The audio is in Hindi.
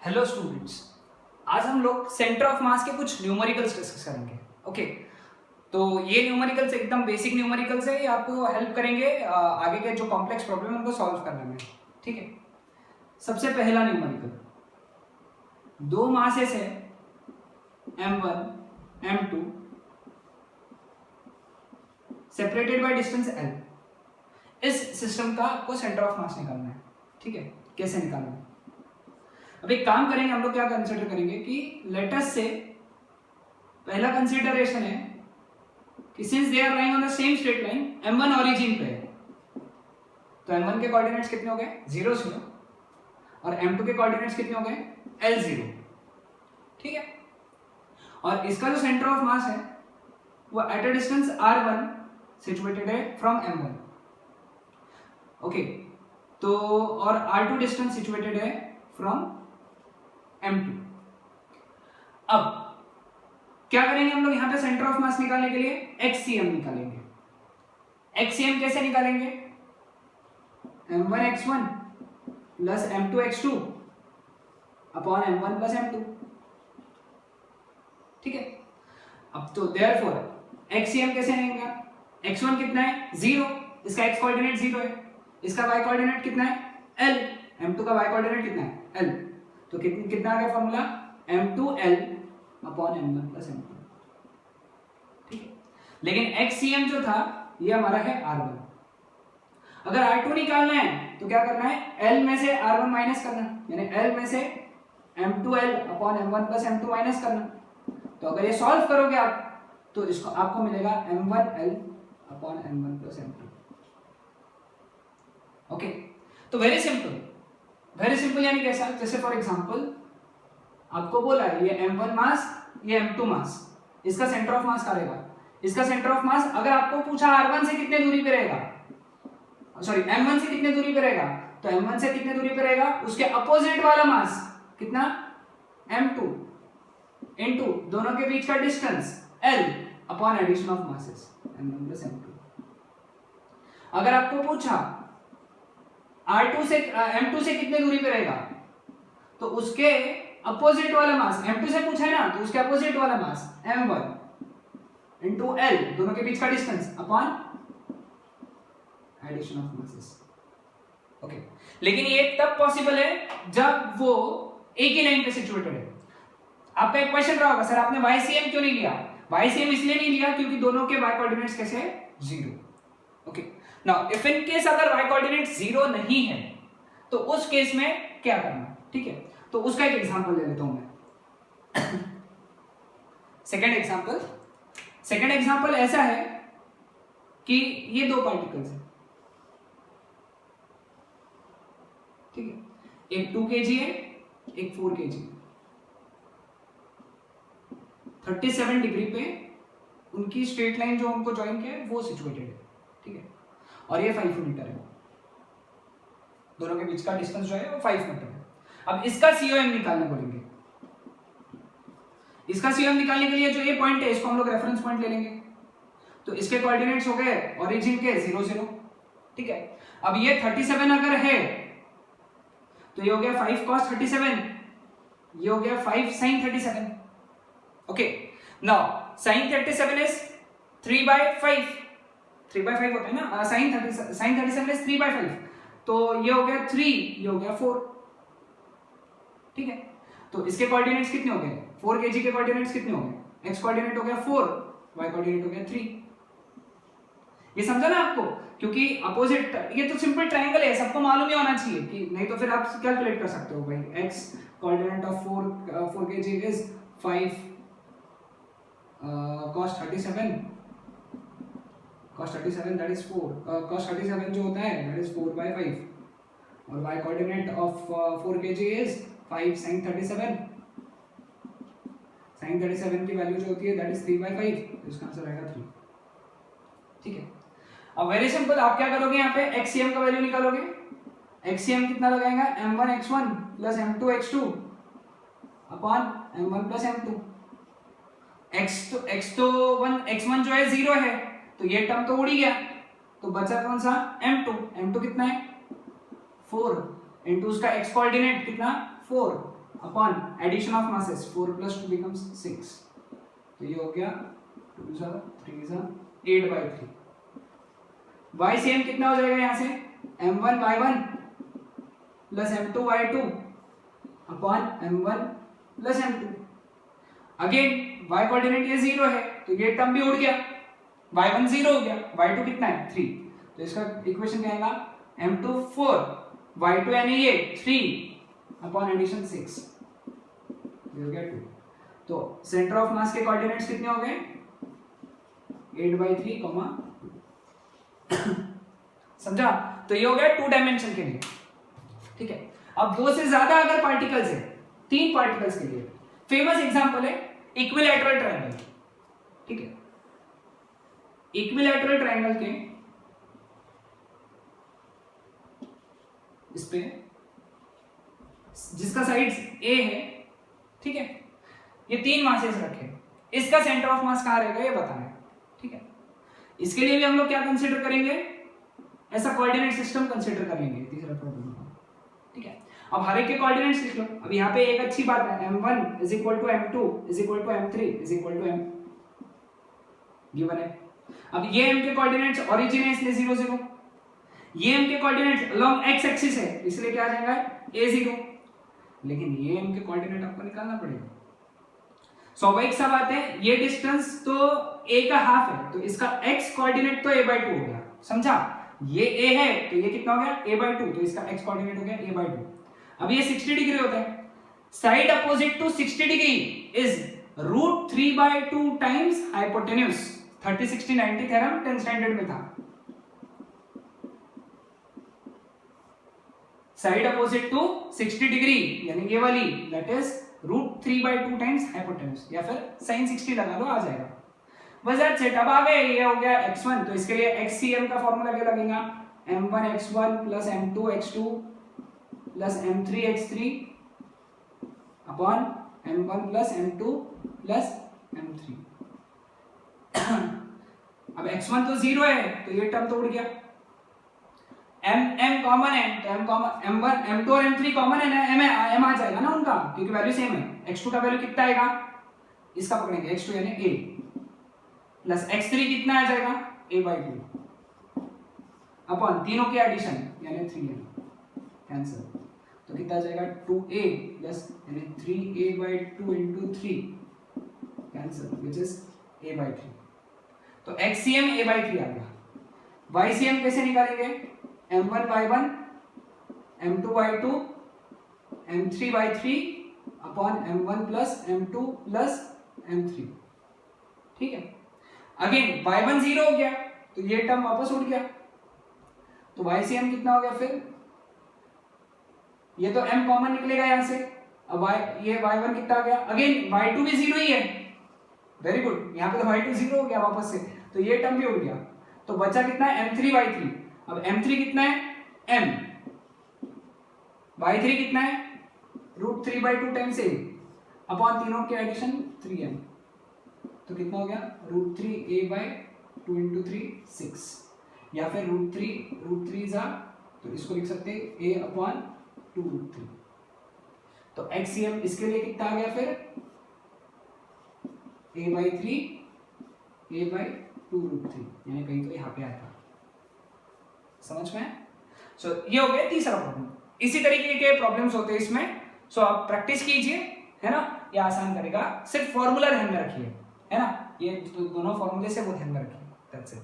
हेलो स्टूडेंट्स, आज हम लोग सेंटर ऑफ मास के कुछ न्यूमेरिकल्स डिस्कस करेंगे। ओके, तो ये न्यूमेरिकल्स एकदम बेसिक न्यूमेरिकल्स है, ये आपको हेल्प करेंगे आगे के जो कॉम्प्लेक्स प्रॉब्लम है उनको सॉल्व करने में। ठीक है, सबसे पहला न्यूमेरिकल, दो मासेस है m1 m2 separated by distance l। इस सिस्टम का आपको सेंटर ऑफ मास निकालना है। ठीक है, कैसे निकालना है? अब एक काम करेंगे, हम लोग क्या कंसीडर करेंगे कि लेटस से पहला कंसीडरेशन है कि since they are lying on the same straight line, m1 origin पे है, तो m1 के कोऑर्डिनेट्स कितने हो गए 0 0 और m2 के कोऑर्डिनेट्स कितने हो गए l0। ठीक है, और इसका जो सेंटर ऑफ मास है वो at a distance r1 situated है फ्रॉम m1। ओके, तो और r2 डिस्टेंस सिचुएटेड है फ्रॉम m2। अब क्या करेंगे हम लोग यहाँ पे सेंटर ऑफ मास निकालने के लिए xcm निकालेंगे। xcm कैसे निकालेंगे? m1 x1 plus m2 x2 upon m1 plus m2। ठीक है, अब तो देयरफॉर xcm कैसे लेंगे? x1 कितना है 0, इसका x कोऑर्डिनेट 0 है, इसका y कोऑर्डिनेट कितना है l, m2 का y कोऑर्डिनेट कितना है l, तो कितना आ गया formula m2l upon m1 plus m2। ठीक है, लेकिन xcm जो था ये हमारा है r1। अगर r2 निकालना है तो क्या करना है, l में से r1 माइनस करना, यानी l में से m2l upon m1 plus m2 minus करना। तो अगर ये सॉल्व करोगे आप तो इसको आपको मिलेगा m1l upon m1 plus m2। Okay, तो वेरी सिंपल यानी कैसा? जैसे फॉर एग्जांपल आपको बोला है ये m1 मास, ये m2 मास, इसका सेंटर ऑफ मास क्या रहेगा? इसका सेंटर ऑफ मास अगर आपको पूछा r1 से कितने दूरी पे रहेगा, सॉरी m1 से कितने दूरी पे रहेगा, तो m1 से कितने दूरी पे रहेगा, उसके अपोजिट वाला मास कितना m2 इनटू दोनों के बीच का distance l upon addition of masses m1 plus m2। अगर आपको पूछा r2 से m2 से कितने दूरी पे रहेगा, तो उसके अपोजिट वाला मास, m2 से पूछा है ना, तो उसके अपोजिट वाला मास m1 इनटू l दोनों के बीच का distance upon addition of masses. Okay, लेकिन ये तब पॉसिबल है जब वो एक ही लाइन पे सिचुएटेड है। आपका एक क्वेश्चन रहा होगा, सर आपने YCM क्यों नहीं लिया? YCM इसलिए नहीं लिया क्योंकि दोनों के y कोऑर्डिनेट्स कैसे है 0। Okay, now if in case अगर y कोऑर्डिनेट 0 नहीं है तो उस केस में क्या करना? ठीक है, तो उसका एक एग्जांपल ले लेता हूं मैं। सेकंड एग्जांपल ऐसा है कि ये दो पार्टिकल्स हैं। ठीक है, एक 2 kg है, एक 4 kg। 37 डिग्री पे उनकी स्ट्रेट लाइन जो उनको ज्वाइन किया है वो सिचुएटेड है। ठीक है, और ये 5 मीटर है, दोनों के बीच का डिस्टेंस जो है वो 5 मीटर है। अब इसका COM निकालने बोलेंगे। इसका COM निकालने के लिए जो ये पॉइंट है इसको हम लोग रेफरेंस पॉइंट ले लेंगे। तो इसके कोऑर्डिनेट्स हो गए ओरिजिन के 0 0। ठीक है, अब ये 37 अगर है तो ये हो गया 5 cos 37, ये हो गया 5 sin 37। Okay, now sin 37 is 3/5, 3/5 होता है ना, sin 37 इज 3/5, तो ये हो गया 3, ये हो गया 4। ठीक है, तो इसके कोऑर्डिनेट्स कितने हो गए? 4 kg के कोऑर्डिनेट्स कितने हो गए? x कोऑर्डिनेट हो गया 4, y कोऑर्डिनेट हो गया 3। ये समझा ना आपको? क्योंकि अपोजिट, ये तो सिंपल ट्रायंगल है, सबको मालूम ही होना चाहिए कि नहीं तो फिर आप कैलकुलेट कर सकते हो भाई, x coordinate of 4 kg is 5 cos 37 that is 4, cos 37 जो होता है that is 4/5, और y coordinate of 4 kg is 5 sin 37, sin 37 की वैल्यू जो होती है that is 3/5, तो इसका आंसर आएगा 3। ठीक है, अब वेरी सिंपल, आप क्या करोगे यहाँ पे xcm का वैल्यू निकालोगे। xcm कितना लगाएगा, m1 x1 plus m2 x2 upon m1 plus m2। x1 जो है 0 है, तो ये टर्म तो उड़ ही गया, तो बचा कौन सा m2 कितना है 4 इनटू उसका x कोऑर्डिनेट कितना 4 upon addition of masses 4 + 2 becomes 6, तो ये हो गया 2 × 3 × 8/3। y सेम कितना हो जाएगा यहाँ से m1y1 + m2y2 upon m1 + m2। Again y coordinate ये 0 है तो ये टर्म भी उड़ गया, y1 0 हो गया, y2 कितना है 3, तो इसका इक्वेशन क्या आएगा m2 4 y2 यानी ये 3 अपॉन एडिशन 6, ये हो गया 2। तो सेंटर ऑफ मास के कोऑर्डिनेट्स कितने हो गए 8/3, समझा। तो ये हो गया 2 डायमेंशन के लिए, ठीक है। अब 2 से ज्यादा अगर पार्टिकल्स है, 3 पार्टिकल्स के लिए फेमस एग्जांपल है इक्विलैटरल ट्रायंगल, ठीक है। इक्विलैटरल ट्रायंगल के इस पे जिसका साइड्स ए है, ठीक है, ये 3 मासेस रखे, इसका सेंटर ऑफ मास कहां रहेगा ये बताना है, ठीक है। इसके लिए भी हम लोग क्या कंसीडर करेंगे, ऐसा कोऑर्डिनेट सिस्टम कंसीडर कर लेंगे तीसरा प्रॉब्लम, ठीक है। अब हर एक के कोऑर्डिनेट्स लिख लो। अब यहाँ पे एक अच्छी बात है m1 = m2 = m3 = m given है। अब ये m के कोऑर्डिनेट्स ओरिजिन है इसलिए 0 0, ये m के कोऑर्डिनेट्स अलोंग x एक्सिस है इसलिए क्या आ जाएगा a0, लेकिन ये m के कोऑर्डिनेट आपको निकालना पड़ेगा। स्वाभाविक सा बात है ये डिस्टेंस तो a का हाफ है तो इसका x कोऑर्डिनेट तो a/2 हो गया, समझा। ये a है तो ये कितना हो गया a/2, तो इसका x कोऑर्डिनेट हो गया a/2। अब ये 60 डिग्री होता है, side opposite to 60 degree is √3/2 times hypotenuse. 30 60 90 theorem 10th standard में था। साइड अपोजिट टू 60 डिग्री यानी ये वाली दैट इज √3/2 टाइम्स हाइपोटेन्यूज, या फिर sin 60 लगा लो आ जाएगा। बस दैट्स इट। अब आ गए ये हो गया x1, तो इसके लिए xcm का फॉर्मूला क्या लगेगा m1x1 + m2x2 + m3x3 upon m1 + m2 + m3। अब x1 तो 0 है तो ये टर्म तो उड़ गया, m कॉमन है तो m कॉमन m1 m2 और m3 कॉमन है ना, m आ जाएगा ना उनका क्योंकि वैल्यू सेम है। x2 का वैल्यू कितना आएगा, इसका पकड़ेंगे x2 यानी a प्लस x3 कितना आ जाएगा a/2 अपॉन तीनों के एडिशन यानी 3a कैंसिल, तो कितना आ जाएगा 2a प्लस यानी 3a/2 × 3 cancel which is a/3। तो xcm a/3 आ गया। ycm कैसे निकालेंगे m1y1 m2y2 m3y3 upon m1 + m2 + m3, ठीक है। अगेन y1 0 हो गया तो ये टर्म वापस उठ गया, तो ycm कितना हो गया फिर, ये तो m कॉमन निकलेगा यहां से। अब ये y1 कितना आ गया, अगेन y2 भी 0 ही है, वेरी गुड, यहां पे तो y2 0 हो गया वापस से, तो ये टर्म भी उड़ गया। तो बचा कितना है m3y3। अब m3 कितना है m, y3 कितना है √3/2 टाइम्स a अपॉन तीनों के एडिशन 3m, तो कितना हो गया √3a/2 × 3 6, या फिर √3 जा तो इसको लिख सकते हैं a/2 √3। तो xcm इसके लिए कितना आ गया फिर a/3 a/2 √3, यानी कहीं तो यहाँ पे आया था, समझ में। सो ये हो गया तीसरा प्रॉब्लम। इसी तरीके के प्रॉब्लम्स होते हैं इसमें, सो आप प्रैक्टिस कीजिए, है ना, ये आसान करेगा। सिर्फ फॉर्मूला ध्यान में रखिए, है ना, ये दोनों फॉर्मूले से वो ध्यान में रखिए, दैट्स इट।